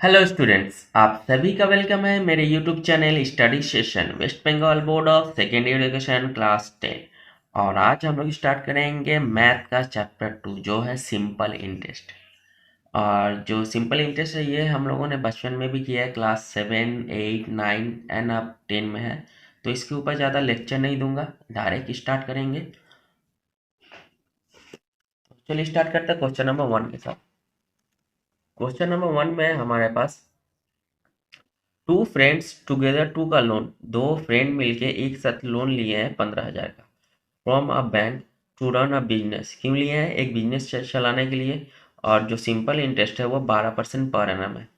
Hello students, आप सभी का वेलकम है मेरे YouTube channel study session West Bengal Board of Secondary Education class 10। और आज हम लोग स्टार्ट करेंगे मैथ का चैप्टर 2 जो है सिंपल इंटरेस्ट। और जो सिंपल इंटरेस्ट है ये हम लोगों ने बचपन में भी किया है, क्लास 7, 8, 9 एंड अब 10 में है। तो इसके ऊपर ज़्यादा लेक्चर नहीं दूंगा, डायरेक्ट स्टार्ट करेंगे। तो चलिए स्टार्ट करते हैं क्वेश्चन नंबर 1 के साथ। क्वेश्चन नंबर 1 में हमारे पास two friends together took a loan. दो फ्रेंड मिलके एक साथ लोन लिए हैं 15,000 का from a bank to run a business. क्यों लिए हैं? एक बिजनेस चलाने के लिए। और जो सिंपल इंटरेस्ट है वो 12% पर एनम है।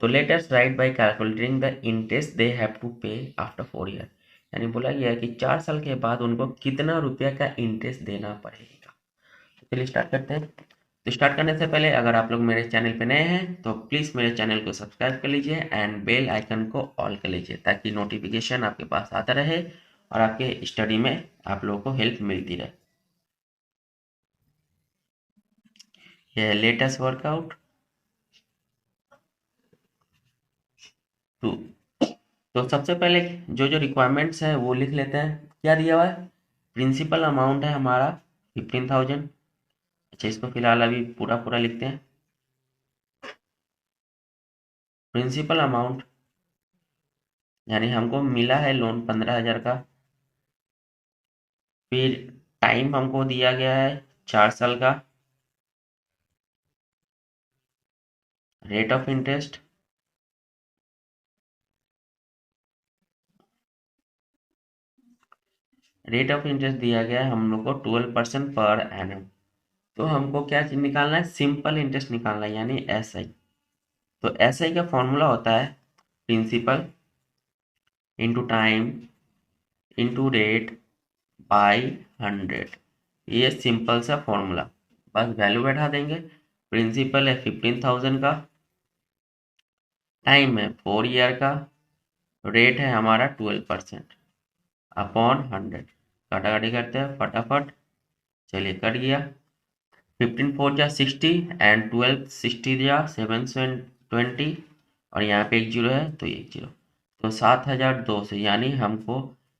तो let us write by calculating the interest they have to pay after 4 year. यानी बोला गया है कि 4 साल के बाद उनको कितना रुपया का इंटरेस्ट देना पड़ेगा। तो चलिए स्टार्ट करते हैं। तो स्टार्ट करने से पहले अगर आप लोग मेरे चैनल पे नए हैं तो प्लीज़ मेरे चैनल को सब्सक्राइब कर लीजिए एंड बेल आइकन को ऑल कर लीजिए ताकि नोटिफिकेशन आपके पास आता रहे और आपके स्टडी में आप लोगों को हेल्प मिलती रहे। ये लेटेस्ट वर्कआउट टू। तो सबसे पहले जो जो रिक्वायरमेंट्स है वो लिख लेते हैं। क्या दिया हुआ है? प्रिंसिपल अमाउंट है हमारा 15,000। अच्छा, इसको फिलहाल अभी पूरा पूरा लिखते हैं। प्रिंसिपल अमाउंट यानी हमको मिला है लोन 15,000 का। फिर टाइम हमको दिया गया है 4 साल का। Rate of interest rate of interest दिया गया है हम लोग को 12% पर एनम। तो हमको क्या चीज निकालना है? सिंपल इंटरेस्ट निकालना है यानी एस आई। तो एस आई का फॉर्मूला होता है principal into time into rate by 100। ये सिंपल सा फॉर्मूला, बस वैल्यू बैठा देंगे। प्रिंसिपल है 15,000 का, टाइम है 4 ईयर का, रेट है हमारा 12% अपॉन 100। काटाकाटी करते हैं फटाफट। चलिए कट गया। 15 फोर जा 60 एंड 12 60 जा 720। और यहाँ पे एक जीरो है तो एक जीरो। तो 7,200 यानी हमको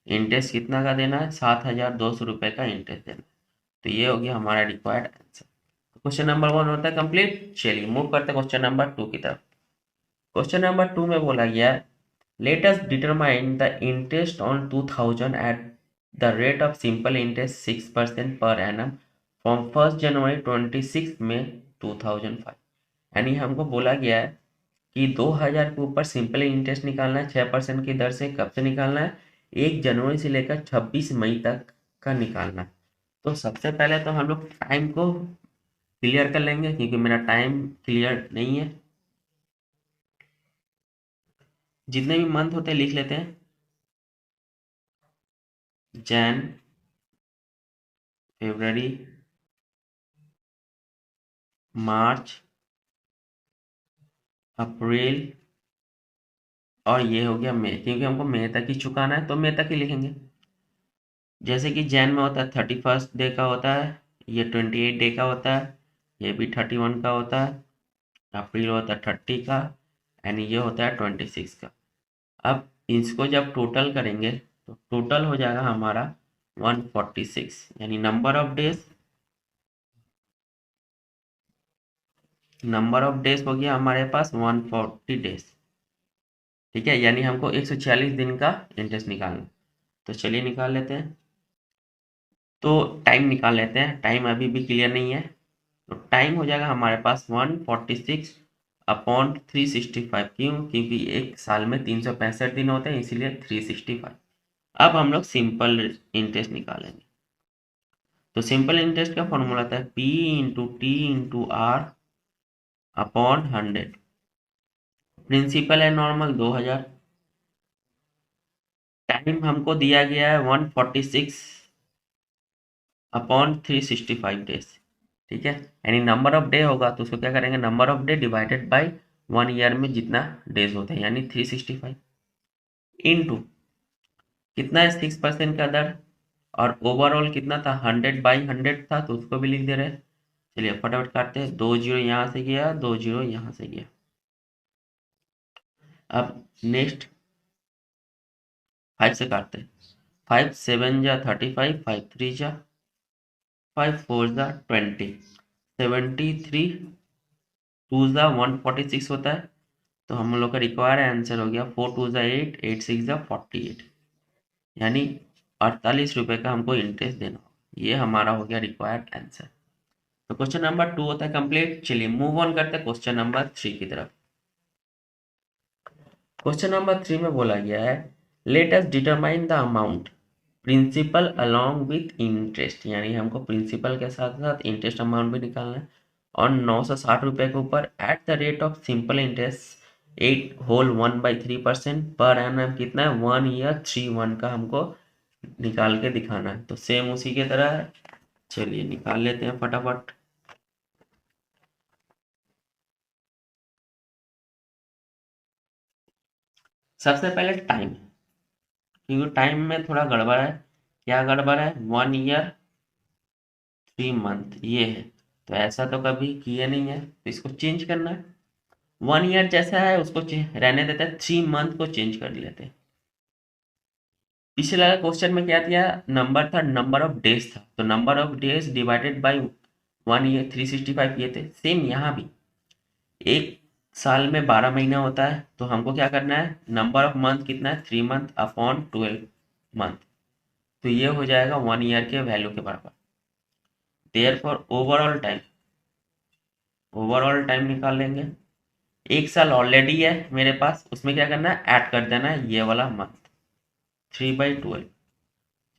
इंटरेस्ट कितना का देना है? 7,200 रुपये का इंटरेस्ट देना है। तो ये हो गया हमारा रिक्वायर्ड आंसर। क्वेश्चन नंबर 1 होता है कंप्लीट। चलिए मूव करते हैं क्वेश्चन नंबर 2 की तरफ। क्वेश्चन नंबर 2 में बोला गया है let us determine the interest on 2000 at the rate of simple interest 6% per annum from 1st January 26 में 2005। यानी हमको बोला गया है कि 2000 के ऊपर सिंपल इंटरेस्ट निकालना है 6% की दर से। कब से निकालना है? 1 जनवरी से लेकर 26 मई तक का निकालना है। तो सबसे पहले तो हम लोग टाइम को क्लियर कर लेंगे क्योंकि मेरा टाइम क्लियर नहीं है। जितने भी मंथ होते हैं लिख लेते हैं। जैन, फरवरी, मार्च, अप्रैल और ये हो गया मई। क्योंकि हमको मई तक ही चुकाना है तो मई तक ही लिखेंगे। जैसे कि जैन में होता है 31 डे का होता है, ये 28 डे का होता है, ये भी 31 का होता है। अप्रैल होता है 30 का एंड ये होता है 26 का। अब इसको जब टोटल करेंगे तो टोटल हो जाएगा हमारा 146। यानी नंबर ऑफ डेज हो गया हमारे पास 140 डेज। ठीक है, यानी हमको 146 दिन का इंटरेस्ट निकालना है। तो चलिए निकाल लेते हैं। तो टाइम निकाल लेते हैं। टाइम अभी भी क्लियर नहीं है। तो टाइम हो जाएगा हमारे पास 146 अपॉन 365। क्यों? क्योंकि एक साल में 365 दिन होते हैं इसीलिए 365। अब हम लोग सिंपल इंटरेस्ट निकालेंगे। तो सिंपल इंटरेस्ट का फॉर्मूला था P into T into R upon 100। Principal है नॉर्मल 2000। टाइम हमको दिया गया है 146 अपॉन 365 डेज। ठीक है, यानी नंबर ऑफ डे होगा तो उसको क्या करेंगे? Number of day divided by 1 year में जितना डेज होते हैं यानी 365 इनटू कितना है 6% का दर। और ओवरऑल कितना था? 100/100 था तो उसको भी लिख दे रहे हैं। चलिए फटाफट काटते हैं। 2 जीरो यहाँ से गया, 2 जीरो यहाँ से गया। अब नेक्स्ट 5 से काटते हैं। 5 7 जा 35, 5 3 जा 5 4 जा 20, 73 2 जा 146 होता है। तो हम लोग का रिक्वायर्ड आंसर हो गया 4 2 जा 8, 8 6 जा 48, यानी 48 रुपये का हमको इंटरेस्ट देना होगा। ये हमारा हो गया रिक्वायर्ड आंसर। तो क्वेश्चन नंबर 2 होता है कंप्लीट। चलिए मूव ऑन करते हैं क्वेश्चन नंबर 3 की तरफ। क्वेश्चन नंबर 3 में बोला गया है let us determine the amount principal along with interest, यानी हमको प्रिंसिपल के साथ साथ इंटरेस्ट अमाउंट भी निकालना है। और 960 रुपये के ऊपर at the rate of simple interest 8 whole 1/3% per annum कितना है 1 ईयर 3 का हमको निकाल के दिखाना है। तो सेम उसी के तरह है। चलिए निकाल लेते हैं फटाफट। सबसे पहले टाइम, क्योंकि टाइम में थोड़ा गड़बड़ है। क्या गड़बड़ है? 1 ईयर 3 ये है। तो ऐसा तो कभी किए नहीं है, तो इसको चेंज करना है। 1 ईयर जैसा है उसको रहने देते हैं, 3 को चेंज कर लेते हैं। पिछले क्वेश्चन में क्या दिया नंबर था? नंबर ऑफ डेज था। तो number of days divided by 1 year 365 ये थे। सेम यहाँ भी एक साल में 12 महीना होता है। तो हमको क्या करना है? नंबर ऑफ मंथ कितना है? 3 मंथ अपॉन 12 मंथ। तो ये हो जाएगा 1 ईयर के वैल्यू के बराबर। देयरफॉर ओवरऑल टाइम निकाल लेंगे। एक साल ऑलरेडी है मेरे पास, उसमें क्या करना है? ऐड कर देना है ये वाला मंथ 3/12।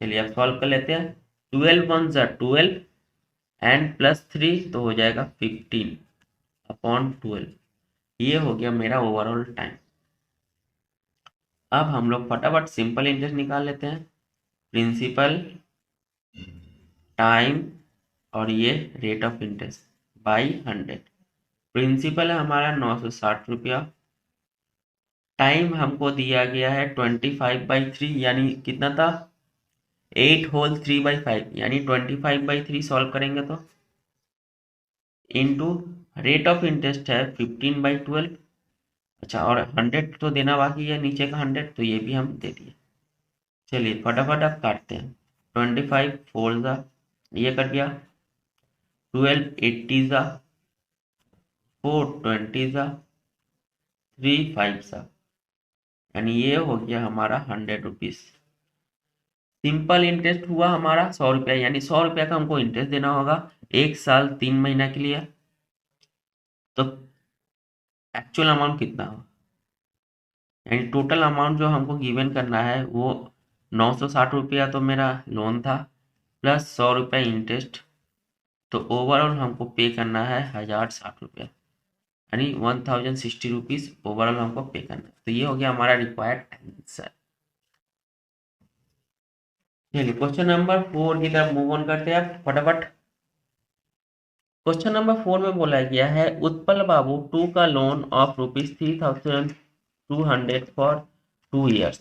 चलिए अब सॉल्व कर लेते हैं। 12 1 जा 12 एंड +3 तो हो जाएगा 15 अपॉन 12। ये हो गया मेरा ओवरऑल टाइम। अब हम लोग फटाफट सिंपल इंटरेस्ट निकाल लेते हैं। प्रिंसिपल, टाइम और ये rate of interest by 100। Principal है हमारा 960 रुपया। टाइम हमको दिया गया है 25/3, यानी कितना था? 8 होल 3/5, यानी 25/3 सॉल्व करेंगे तो इंटू रेट ऑफ इंटरेस्ट है 15/12। अच्छा, और 100 तो देना बाकी है, नीचे का 100 तो ये भी हम दे दिए। चलिए फटाफट अब काटते हैं। 25 4 ज़ा ये कट गया, 12 80 ज़ा 4 20 ज़ा 3 5 ज़ा, यानी ये हो गया हमारा 100 रुपीज़। सिंपल इंटरेस्ट हुआ हमारा 100 रुपया, यानी 100 रुपया का हमको इंटरेस्ट देना होगा 1 साल 3 महीना के लिए। तो एक्चुअल अमाउंट कितना होगा, यानी टोटल अमाउंट जो हमको गिवन करना है वो 960 रुपया तो मेरा लोन था, प्लस 100 रुपया इंटरेस्ट। तो ओवरऑल हमको पे करना है 1060 रुपया, यानी 1060 रुपीज़ ओवरऑल हमको पे करना है। तो ये हो गया हमारा रिक्वायर्ड आंसर। चलिए क्वेश्चन नंबर 4 की तरफ मूव ऑन करते हैं आप फटाफट। क्वेश्चन नंबर 4 में बोला गया है उत्पल बाबू 2 का loan of ₹3200 for 2 years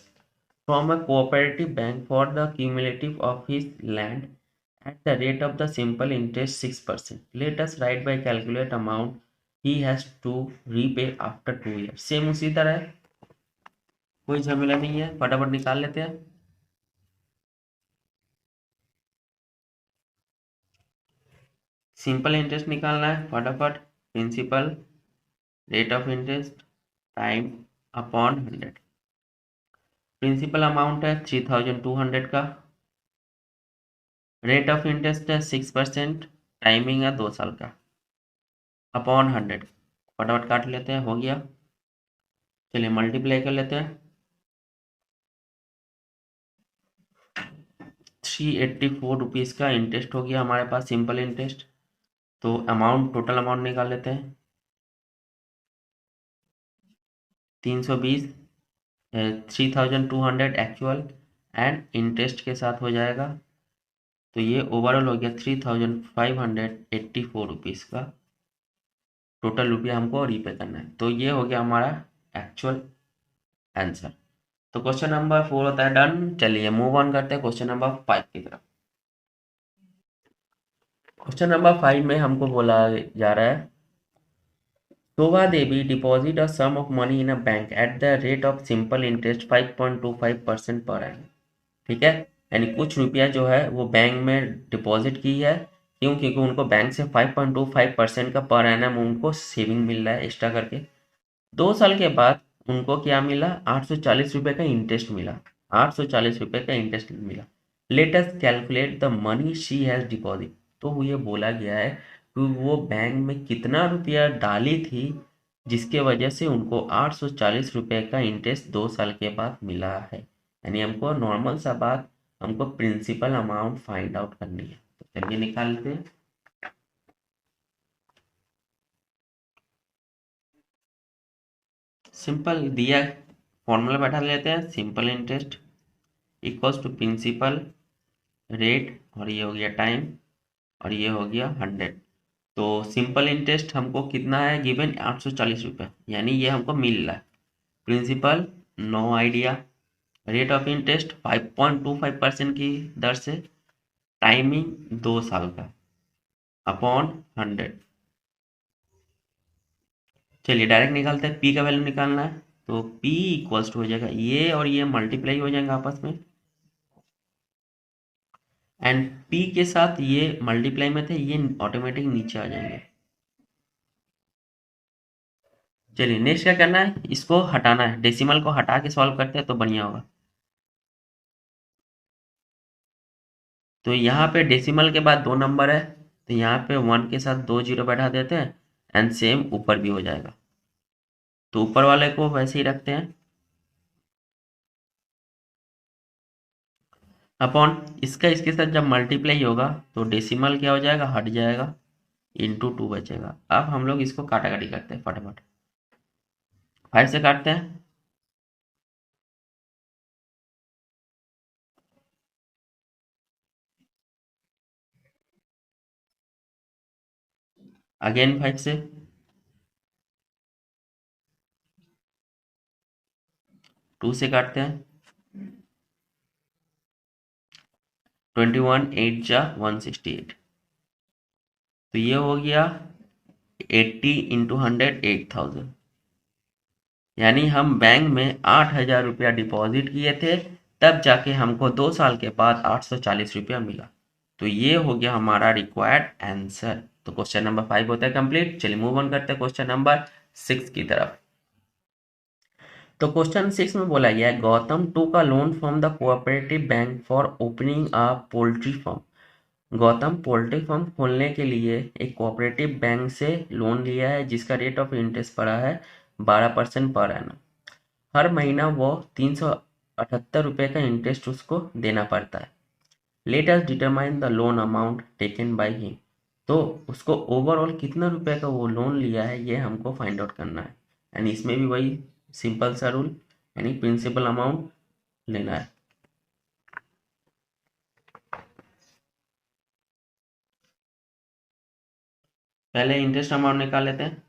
from a cooperative bank for the cumulative of his land at the rate of the simple interest 6%. Let us write by calculate amount he has to repay after 2 years. Same उसी तरह है, कोई झमेला नहीं है, फटाफट निकाल लेते हैं। सिंपल इंटरेस्ट निकालना है फटाफट। Principal, rate of interest, time upon 100। Principal amount है 3200 का, रेट ऑफ इंटरेस्ट है 6%, टाइमिंग है 2 साल का, अपॉन 100। फटाफट काट लेते हैं, हो गया। चलिए मल्टीप्लाई कर लेते हैं। 384 रुपीज़ का इंटरेस्ट हो गया हमारे पास, सिंपल इंटरेस्ट। तो अमाउंट, टोटल अमाउंट निकाल लेते हैं। 320, 3200 एक्चुअल एंड इंटरेस्ट के साथ हो जाएगा। तो ये ओवरऑल हो गया 3584 रुपीज़ का टोटल रुपया हमको रीपे करना है। तो ये हो गया हमारा एक्चुअल आंसर। तो क्वेश्चन नंबर 4 होता है डन। चलिए मूव ऑन करते हैं क्वेश्चन नंबर 5 की तरफ। क्वेश्चन नंबर 5 में हमको बोला जा रहा है Shobha Devi deposit a sum of money in a bank at the rate of simple interest 5.25% per annum. ठीक है, यानी कुछ रुपया जो है वो बैंक में डिपॉजिट की है, क्यों? क्योंकि उनको बैंक से 5.25% का पर एनम उनको सेविंग मिल रहा है एक्स्ट्रा करके। 2 साल के बाद उनको क्या मिला? 840 रुपये का इंटरेस्ट मिला। 840 रुपये का इंटरेस्ट मिला। Late us calculate the money she has deposit. तो ये बोला गया है कि वो बैंक में कितना रुपया डाली थी जिसके वजह से उनको 840 रुपये का इंटरेस्ट 2 साल के बाद मिला है। यानी हमको नॉर्मल सा बात, हमको प्रिंसिपल अमाउंट फाइंड आउट करनी है। तो चलिए निकालते हैं। सिंपल दिया फॉर्मूला बैठा लेते हैं। Simple interest equals to principal rate, और ये हो गया टाइम, और ये हो गया 100। तो सिंपल इंटरेस्ट हमको कितना है गिवन? 840 रुपये, यानी ये हमको मिल रहा है। Principal no idea. Rate of interest 5.25% की दर से, टाइमिंग 2 साल का, अपॉन 100। चलिए डायरेक्ट निकालते हैं, पी का वैल्यू निकालना है। तो पी इक्वल्स टू हो जाएगा ये और ये मल्टीप्लाई हो जाएंगे आपस में, एंड पी के साथ ये मल्टीप्लाई में थे, ये ऑटोमेटिक नीचे आ जाएंगे। चलिए नेक्स्ट क्या करना है? इसको हटाना है, डेसिमल को हटा के सॉल्व करते हैं तो बढ़िया होगा। तो यहाँ पे डेसिमल के बाद 2 नंबर है, तो यहाँ पे 1 के साथ 2 जीरो बैठा देते हैं, एंड सेम ऊपर भी हो जाएगा। तो ऊपर वाले को वैसे ही रखते हैं, अपॉन इसका इसके साथ जब मल्टीप्लाई होगा तो डेसिमल क्या हो जाएगा? हट जाएगा, इंटू 2 बचेगा। अब हम लोग इसको काटा काटी करते हैं फटाफट। 5 से काटते हैं, अगेन 5 से, 2 से काटते हैं, 21 8 जा 168। तो ये हो गया 80 इंटू 100 8000। यानी हम बैंक में 8,000 रुपया डिपॉजिट किए थे, तब जाके हमको 2 साल के बाद 840 रुपया मिला। तो ये हो गया हमारा रिक्वायर्ड आंसर। तो क्वेश्चन नंबर 5 होता है कंप्लीट। चलिए मूव ऑन करते हैं क्वेश्चन नंबर 6 की तरफ। तो क्वेश्चन 6 में बोला गया है, Gautam took a loan from the cooperative bank for opening a poultry farm. Gautam poultry farm खोलने के लिए एक कोऑपरेटिव बैंक से लोन लिया है, जिसका रेट ऑफ इंटरेस्ट पड़ा है 12% पर एनम। हर महीना वो 378 रुपये का इंटरेस्ट उसको देना पड़ता है। Let us determine the loan amount taken by him. तो उसको ओवरऑल कितना रुपए का वो लोन लिया है, ये हमको फाइंड आउट करना है। यानी इसमें भी वही सिंपल सा रूल, यानी प्रिंसिपल अमाउंट लेना है। पहले इंटरेस्ट अमाउंट निकाल लेते हैं।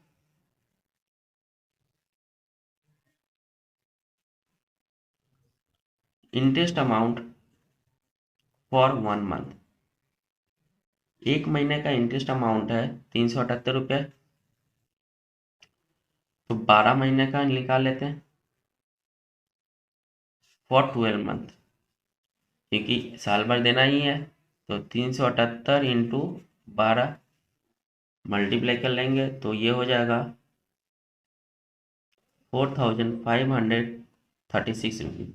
इंटरेस्ट अमाउंट फॉर 1 मंथ, 1 महीने का इंटरेस्ट अमाउंट है 378 रुपये। तो 12 महीने का निकाल लेते हैं फॉर 12 मंथ, क्योंकि साल भर देना ही है। तो 378 इंटू 12 मल्टीप्लाई कर लेंगे तो ये हो जाएगा 4536 रुपीज।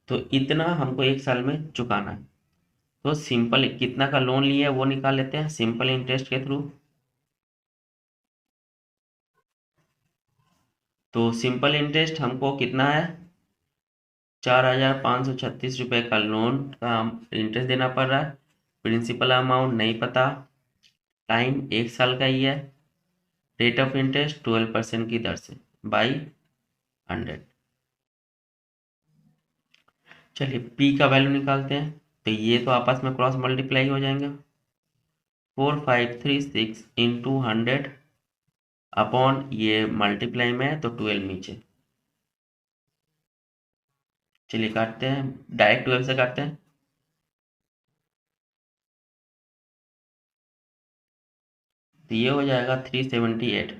तो इतना हमको 1 साल में चुकाना है। तो सिंपल कितना का लोन लिया है वो निकाल लेते हैं सिंपल इंटरेस्ट के थ्रू। तो सिंपल इंटरेस्ट हमको कितना है? 4,536 रुपये का लोन का इंटरेस्ट देना पड़ रहा है। प्रिंसिपल अमाउंट नहीं पता, टाइम 1 साल का ही है, रेट ऑफ इंटरेस्ट 12% की दर से बाई 100। चलिए पी का वैल्यू निकालते हैं। तो ये तो आपस में क्रॉस मल्टीप्लाई हो जाएंगे। 4536 इंटू 100 अपॉन ये मल्टीप्लाई में है तो 12 नीचे। चलिए काटते हैं, डायरेक्ट 12 से काटते हैं। तो ये हो जाएगा 378।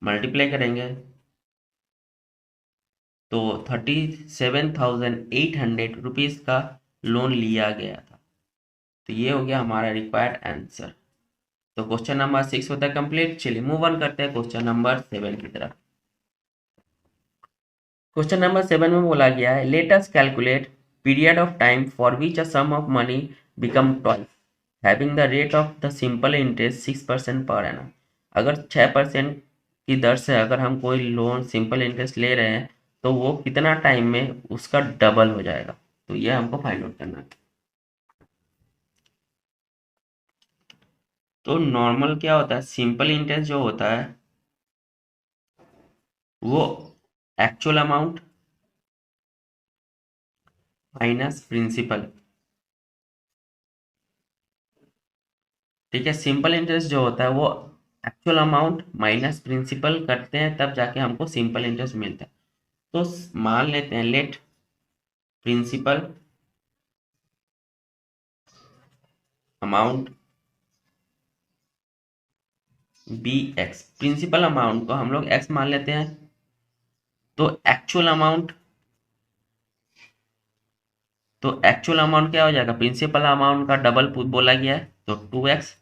मल्टीप्लाई करेंगे तो 37,800 रुपीज़ का लोन लिया गया था। तो ये हो गया हमारा रिक्वायर्ड आंसर। तो क्वेश्चन नंबर 6 होता है कंप्लीट। चलिए मूव ऑन करते हैं क्वेश्चन नंबर 7 की तरफ। क्वेश्चन नंबर 7 में बोला गया है let us calculate period of time for which a sum of money become twice having the rate of the simple interest 6% per annum. अगर 6% की दर से अगर हम कोई लोन सिंपल इंटरेस्ट ले रहे हैं तो वो कितना टाइम में उसका डबल हो जाएगा। तो ये हमको फाइंड आउट करना है। तो नॉर्मल क्या होता है, सिंपल इंटरेस्ट जो होता है वो एक्चुअल अमाउंट माइनस प्रिंसिपल। ठीक है, सिंपल इंटरेस्ट जो होता है वो एक्चुअल अमाउंट माइनस प्रिंसिपल करते हैं तब जाके हमको सिंपल इंटरेस्ट मिलता है। तो मान लेते हैं let principal amount be x. Principal amount को हम लोग एक्स मान लेते हैं। तो एक्चुअल अमाउंट क्या हो जाएगा, प्रिंसिपल अमाउंट का डबल बोला गया है तो 2x।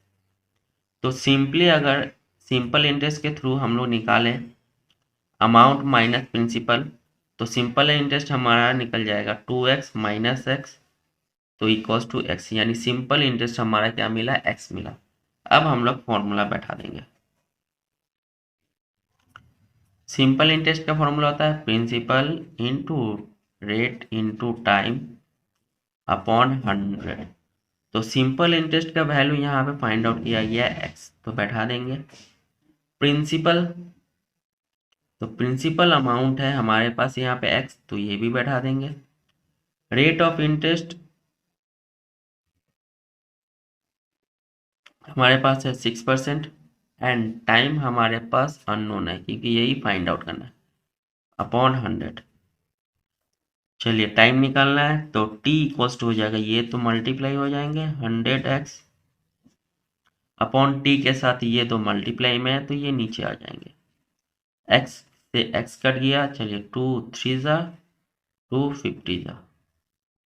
तो सिंपली अगर सिंपल इंटरेस्ट के थ्रू हम लोग निकालें अमाउंट माइनस प्रिंसिपल तो सिंपल इंटरेस्ट हमारा निकल जाएगा 2x माइनस एक्स तो इक्वल्स टू एक्स, यानी सिंपल इंटरेस्ट हमारा क्या मिला, एक्स मिला। अब हम लोग फॉर्मूला बैठा देंगे। सिंपल इंटरेस्ट का फॉर्मूला होता है principal into rate into time upon 100। तो सिंपल इंटरेस्ट का वैल्यू यहाँ पे फाइंड आउट किया गया है एक्स, तो बैठा देंगे। प्रिंसिपल, तो प्रिंसिपल अमाउंट है हमारे पास यहाँ पे एक्स, तो ये भी बैठा देंगे। रेट ऑफ इंटरेस्ट हमारे पास है 6% एंड टाइम हमारे पास अननोन है क्योंकि यही फाइंड आउट करना है अपॉन 100। चलिए टाइम निकालना है तो t इक्वल्स टू हो जाएगा, ये तो मल्टीप्लाई हो जाएंगे 100x अपॉन टी के साथ, ये तो मल्टीप्लाई में है तो ये नीचे आ जाएंगे। x से x कट गया, चलिए 2 3 जा 2 50 जा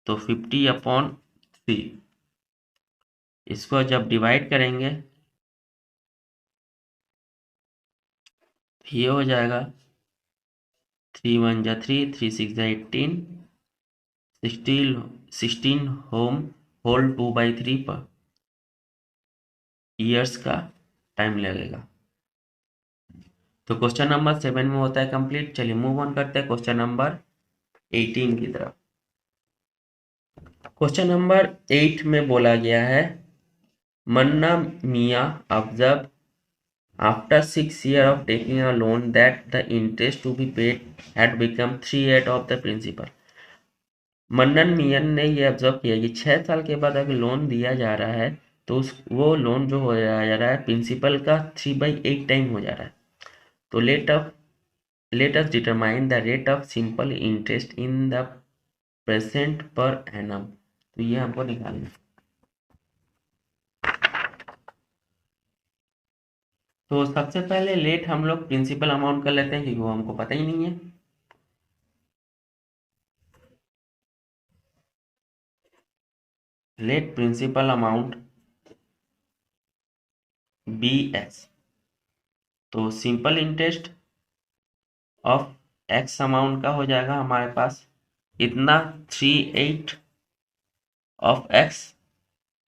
तो 50 अपॉन 3। इसको जब डिवाइड करेंगे ये हो जाएगा 3 1 जा 3 3 6 जा 18 16 होम होल 2/3 पर ईयर्स का टाइम लगेगा। तो क्वेश्चन नंबर 7 में होता है कंप्लीट। चलिए मूव ऑन करते हैं क्वेश्चन नंबर 18 की तरफ। क्वेश्चन नंबर 8 में बोला गया है मन्ना मिया observe after 6 years of taking a loan that the interest to be paid had become 3/8 of the principal। Mannan मियन ने ये ऑब्जर्व किया कि 6 साल के बाद अगर लोन दिया जा रहा है तो वो लोन जो हो जा रहा है प्रिंसिपल का 3/8 टाइम हो जा रहा है। तो let us determine the rate of simple interest in the present per annum। तो ये हमको निकालना है। तो सबसे पहले लेट हम लोग प्रिंसिपल अमाउंट कर लेते हैं क्योंकि वो हमको पता ही नहीं है। Let principal amount be x. तो simple interest of x amount का हो जाएगा हमारे पास इतना 3/8 ऑफ एक्स,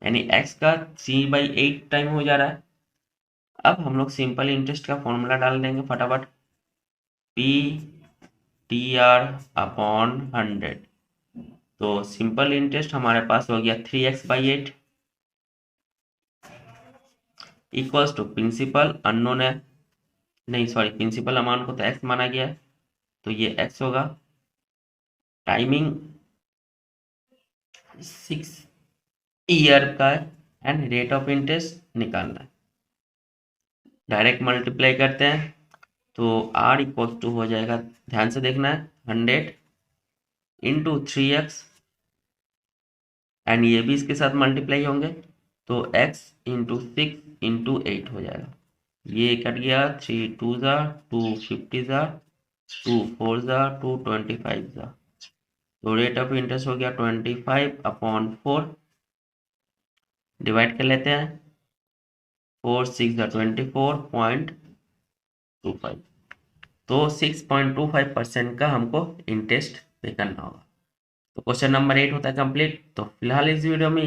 यानी एक्स का 3/8 टाइम हो जा रहा है। अब हम लोग सिंपल इंटरेस्ट का फॉर्मूला डाल देंगे फटाफट, पी टी आर अपॉन 100। तो सिंपल इंटरेस्ट हमारे पास हो गया 3x/8 equals to principal unknown है, नहीं सॉरी प्रिंसिपल अमाउंट को तो x माना गया है तो ये x होगा। टाइमिंग 6 ईयर का एंड रेट ऑफ इंटरेस्ट निकालना है। डायरेक्ट मल्टीप्लाई करते हैं तो r इक्वल टू हो जाएगा, ध्यान से देखना है 100 इंटू 3x एंड ये भी इसके साथ मल्टीप्लाई होंगे तो x इंटू 6 इंटू 8 हो जाएगा। ये कट गया, 3 2 ज़ा 2 50 ज़ा 2 4 ज़ा 2 25 ज़ा, तो रेट ऑफ इंटरेस्ट हो गया 25/4, डिवाइड कर लेते हैं, 4 6 ज़ा 24.25, तो 6.25% का हमको इंटरेस्ट पे करना होगा। तो क्वेश्चन नंबर 8 होता है कंप्लीट। तो फिलहाल इस वीडियो में